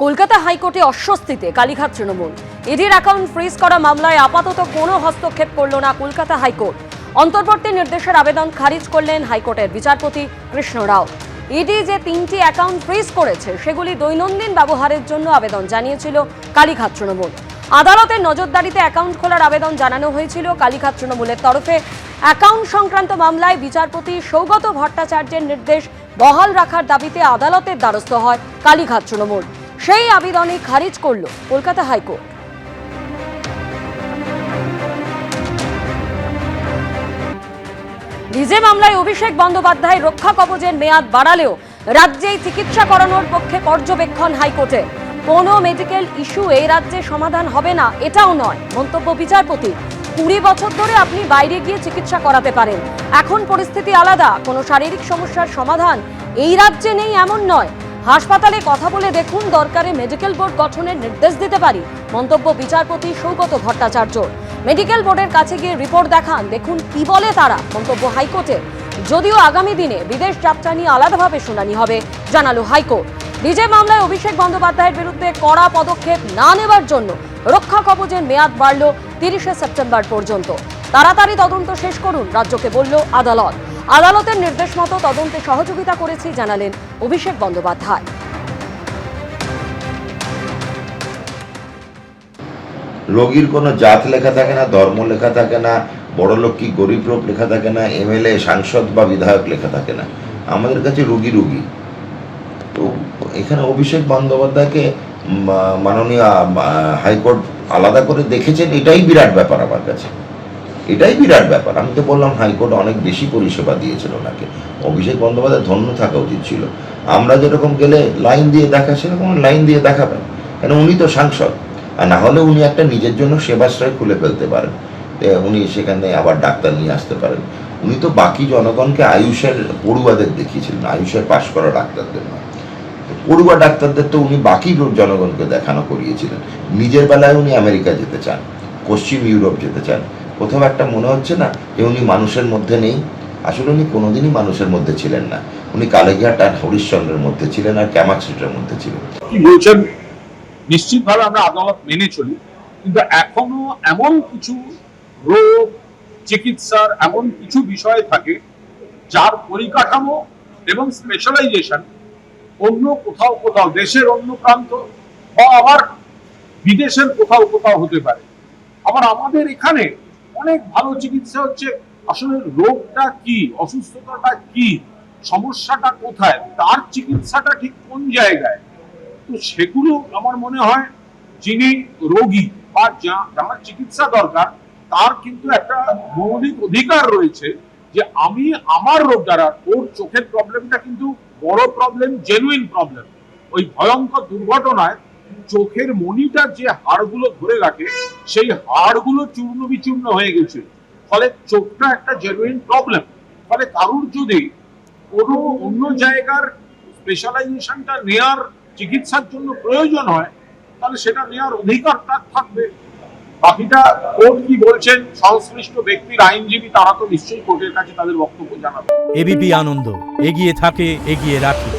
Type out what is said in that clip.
কলকাতা হাইকোর্টে অস্বস্তিতে কালীঘাট তৃণমূল। ইডির অ্যাকাউন্ট ফ্রিজ করা মামলায় আপাতত কোনো হস্তক্ষেপ করল না কলকাতা হাইকোর্ট। অন্তর্বর্তী নির্দেশের আবেদন খারিজ করলেন হাইকোর্টের বিচারপতি কৃষ্ণ রাও। ইডি যে 3টি অ্যাকাউন্ট ফ্রিজ করেছে সেগুলি দৈনন্দিন ব্যবহারের জন্য আবেদন জানিয়েছিল কালীঘাট তৃণমূল। আদালতের নজরদারিতে অ্যাকাউন্ট খোলার আবেদন জানানো হয়েছিল কালীঘাট তৃণমূলের তরফে। অ্যাকাউন্ট সংক্রান্ত মামলায় বিচারপতি সৌগত ভট্টাচার্যের নির্দেশ বহাল রাখার দাবিতে আদালতের দ্বারস্থ হয় কালীঘাট তৃণমূল। সেই আবেদনই খারিজ করল কলকাতা হাইকোর্ট। ডিজে মামলায় অভিষেক বন্দ্যোপাধ্যায় রক্ষা কবচের মেয়াদ বাড়ালেও রাজ্যেই চিকিৎসা করানোর পক্ষে পর্যবেক্ষণ হাইকোর্টে। কোনো মেডিকেল ইস্যু এই রাজ্যে সমাধান হবে না এটাও নয় মন্তব্য বিচারপতি। 20 বছর ধরে আপনি বাইরে গিয়ে চিকিৎসা করাতে পারেন, এখন পরিস্থিতি আলাদা। কোনো শারীরিক সমস্যার সমাধান এই রাজ্যে নেই এমন নয়। হাসপাতালে কথা বলে দেখুন, দরকারে মেডিকেল বোর্ড গঠনের নির্দেশ দিতে পারি মন্তব্য বিচারপতি সৌগত ভট্টাচার্য। মেডিকেল বোর্ডের কাছে গিয়ে রিপোর্ট দেখান, দেখুন কি বলে তারা মন্তব্য হাইকোর্টের। যদিও আগামী দিনে বিদেশ যাত্রা নিয়ে আলাদাভাবে শুনানি হবে জানালো হাইকোর্ট। ডিজে মামলায় অভিষেক বন্দ্যোপাধ্যায়ের বিরুদ্ধে কড়া পদক্ষেপ না নেবার জন্য রক্ষা কবচের মেয়াদ বাড়ল 30শে সেপ্টেম্বর পর্যন্ত। তাড়াতাড়ি তদন্ত শেষ করুন রাজ্যকে বলল আদালত। আদালতের নির্দেশ মতো তদন্তে সহযোগিতা করেছি জানালেন অভিষেক বন্দ্যোপাধ্যায়। রোগীর কোনো জাত লেখা থাকে না, ধর্ম লেখা থাকে না, বড় লোক কি গরিব লোক লেখা থাকে না, এমএলএ সাংসদ বা বিধায়ক লেখা থাকে না। আমাদের কাছে রুগী। তো এখানে অভিষেক বন্দ্যোপাধ্যায়কে মাননীয় হাইকোর্ট আলাদা করে দেখেছেন, এটাই বিরাট ব্যাপার আমার কাছে, এটাই বিরাট ব্যাপার। আমি তো বললাম হাইকোর্ট অনেক বেশি পরিষেবা দিয়েছিল ওনাকে। অভিষেক বন্দ্যোপাধ্যায় ধন্য থাকা উচিত ছিল। আমরা যেরকম গেলে লাইন দিয়ে দেখা, সেরকম লাইন দিয়ে দেখাবেন, কেন উনি তো সাংসদ। আর না হলে উনি একটা নিজের জন্য সেবাশ্রয় খুলে ফেলতে পারেন, উনি সেখানে আবার ডাক্তার নিয়ে আসতে পারেন। উনি তো বাকি জনগণকে আয়ুষের পড়ুয়াদের দেখিয়েছিলেন, আয়ুষের পাশ করা ডাক্তারদের নয়। পড়ুয়া ডাক্তারদের তো উনি বাকি জনগণকে দেখানো করিয়েছিলেন। নিজের বেলায় উনি আমেরিকা যেতে চান, পশ্চিম ইউরোপ যেতে চান। কোথাও একটা মনে হচ্ছে না যে উনি মানুষের মধ্যে নেই। আসলে উনি কোনোদিনই মানুষের মধ্যে ছিলেন না। উনি কালীঘাট আর হরিশ্চন্দ্রের মধ্যে ছিলেন, আর ক্যামাক স্ট্রিটের মধ্যে ছিলেন। কি বলছেন, নিশ্চিতভাবে আমরা আদালত মেনে চলি, কিন্তু এখনো এমন কিছু রোগ চিকিৎসার এমন কিছু বিষয় থাকে যার পরিকাঠামো এবং স্পেশালাইজেশন অন্য কোথাও দেশের অন্য প্রান্ত বা আবার বিদেশের কোথাও হতে পারে। আবার আমাদের এখানে অনেক ভালো চিকিৎসা হচ্ছে। আসলে রোগটা কি, অসুস্থতাটা কি, সমস্যাটা কোথায়, তার চিকিৎসাটা ঠিক কোন জায়গায়, তো সেগুলো আমার মনে হয় যিনি রোগী বা যার চিকিৎসা দরকার তার কিন্তু একটা মৌলিক অধিকার রয়েছে যে আমি আমার রোগ দ্বারা, ওর চোখের প্রবলেমটা কিন্তু বড় প্রবলেম, জেনুইন প্রবলেম। ওই ভয়ঙ্কর দুর্ঘটনায় চোখের মনিটার যে হাড়গুলো ধরে রাখে সেই হাড়গুলো চূর্ণ বিচূর্ণ হয়ে গেছে, ফলে চোখটা একটা জেনুইন প্রবলেম। ফলে কারুর যদি কোনো অন্য জায়গার স্পেশালাইজেশনটা নেয়ার চিকিৎসার জন্য প্রয়োজন হয় তাহলে সেটা নেওয়ার অধিকার তার থাকবে। বাকিটা কোর্ট কি বলছেন, সংশ্লিষ্ট ব্যক্তির আইনজীবী তারা তো নিশ্চয়ই কোর্টের কাছে তাদের বক্তব্য জানাবে। এবিপি আনন্দ, এগিয়ে থাকে, এগিয়ে রাখে।